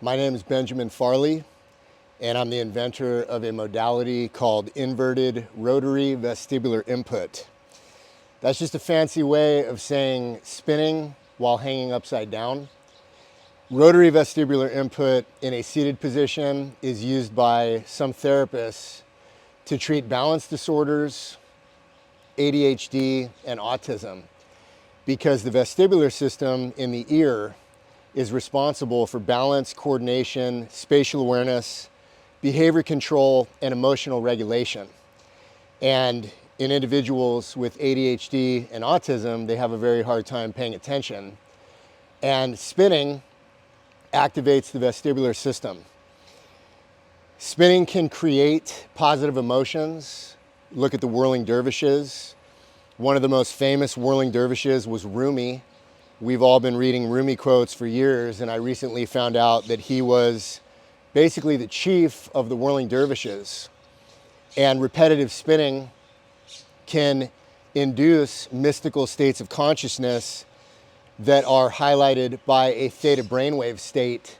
My name is Benjamin Farley, and I'm the inventor of a modality called inverted rotary vestibular input. That's just a fancy way of saying spinning while hanging upside down. Rotary vestibular input in a seated position is used by some therapists to treat balance disorders, ADHD, and autism, because the vestibular system in the ear is responsible for balance, coordination, spatial awareness, behavior control, and emotional regulation. And in individuals with ADHD and autism, they have a very hard time paying attention. And spinning activates the vestibular system. Spinning can create positive emotions. Look at the whirling dervishes. One of the most famous whirling dervishes was Rumi. We've all been reading Rumi quotes for years, and I recently found out that he was basically the chief of the whirling dervishes. And repetitive spinning can induce mystical states of consciousness that are highlighted by a theta brainwave state,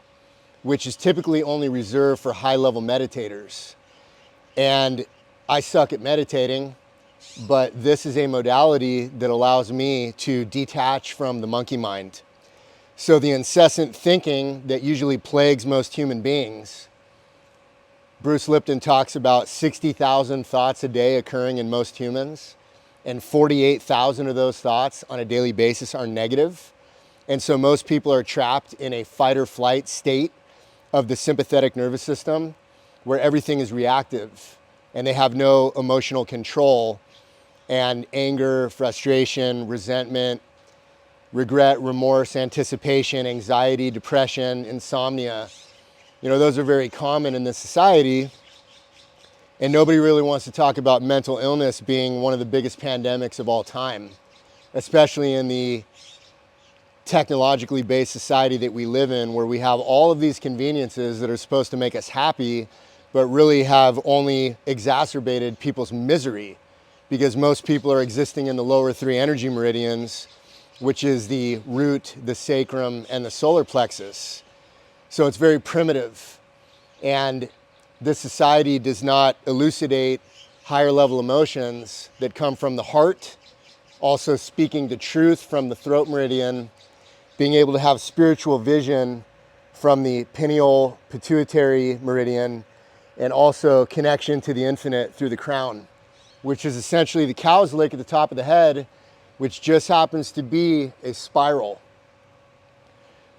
which is typically only reserved for high-level meditators. And I suck at meditating, but this is a modality that allows me to detach from the monkey mind. So the incessant thinking that usually plagues most human beings, Bruce Lipton talks about 60,000 thoughts a day occurring in most humans, and 48,000 of those thoughts on a daily basis are negative. And so most people are trapped in a fight or flight state of the sympathetic nervous system where everything is reactive and they have no emotional control. And anger, frustration, resentment, regret, remorse, anticipation, anxiety, depression, insomnia, those are very common in this society. And nobody really wants to talk about mental illness being one of the biggest pandemics of all time, especially in the technologically based society that we live in, where we have all of these conveniences that are supposed to make us happy, but really have only exacerbated people's misery, because most people are existing in the lower three energy meridians, which is the root, the sacrum, and the solar plexus. So it's very primitive. And this society does not elucidate higher level emotions that come from the heart, also speaking the truth from the throat meridian, being able to have spiritual vision from the pineal pituitary meridian, and also connection to the infinite through the crown, which is essentially the cow's lick at the top of the head, which just happens to be a spiral.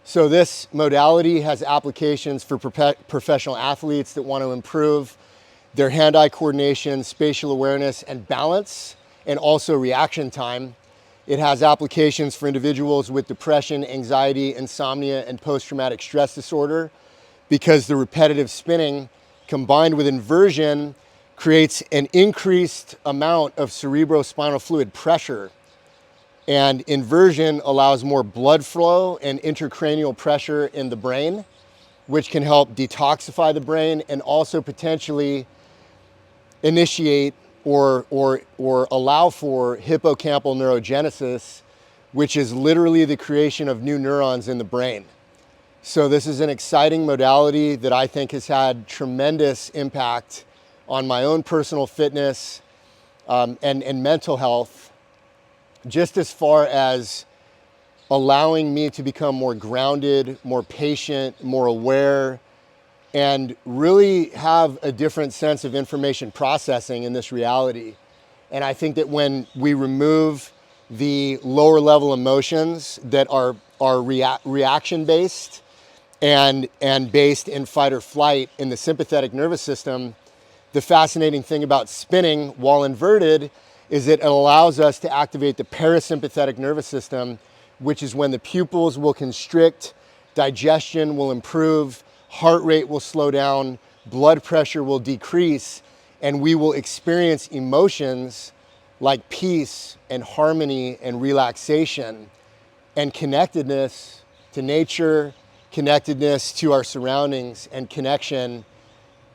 So this modality has applications for professional athletes that want to improve their hand-eye coordination, spatial awareness, and balance, and also reaction time. It has applications for individuals with depression, anxiety, insomnia, and post-traumatic stress disorder, because the repetitive spinning combined with inversion creates an increased amount of cerebrospinal fluid pressure. And inversion allows more blood flow and intracranial pressure in the brain, which can help detoxify the brain and also potentially initiate or allow for hippocampal neurogenesis, which is literally the creation of new neurons in the brain. So this is an exciting modality that I think has had tremendous impact on my own personal fitness and mental health, just as far as allowing me to become more grounded, more patient, more aware, and really have a different sense of information processing in this reality. And I think that when we remove the lower level emotions that are reaction based and based in fight or flight in the sympathetic nervous system, the fascinating thing about spinning while inverted is that it allows us to activate the parasympathetic nervous system, which is when the pupils will constrict, digestion will improve, heart rate will slow down, blood pressure will decrease, and we will experience emotions like peace and harmony and relaxation and connectedness to nature, connectedness to our surroundings, and connection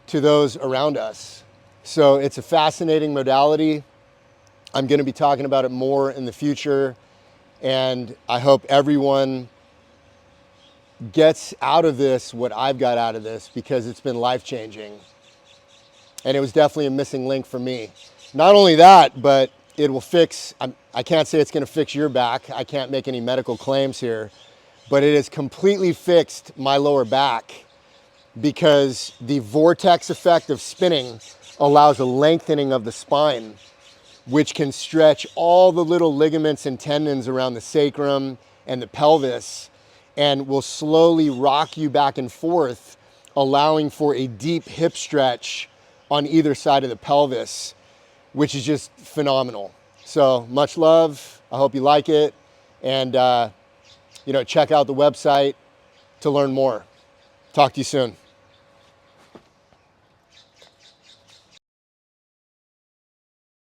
to those around us. So it's a fascinating modality. I'm going to be talking about it more in the future, and I hope everyone gets out of this what I've got out of this, because it's been life-changing. And it was definitely a missing link for me. Not only that, but it will fix, I can't say it's gonna fix your back. I can't make any medical claims here, but it has completely fixed my lower back, because the vortex effect of spinning allows a lengthening of the spine, which can stretch all the little ligaments and tendons around the sacrum and the pelvis, and will slowly rock you back and forth, allowing for a deep hip stretch on either side of the pelvis, which is just phenomenal. So much love. I hope you like it. And check out the website to learn more. Talk to you soon.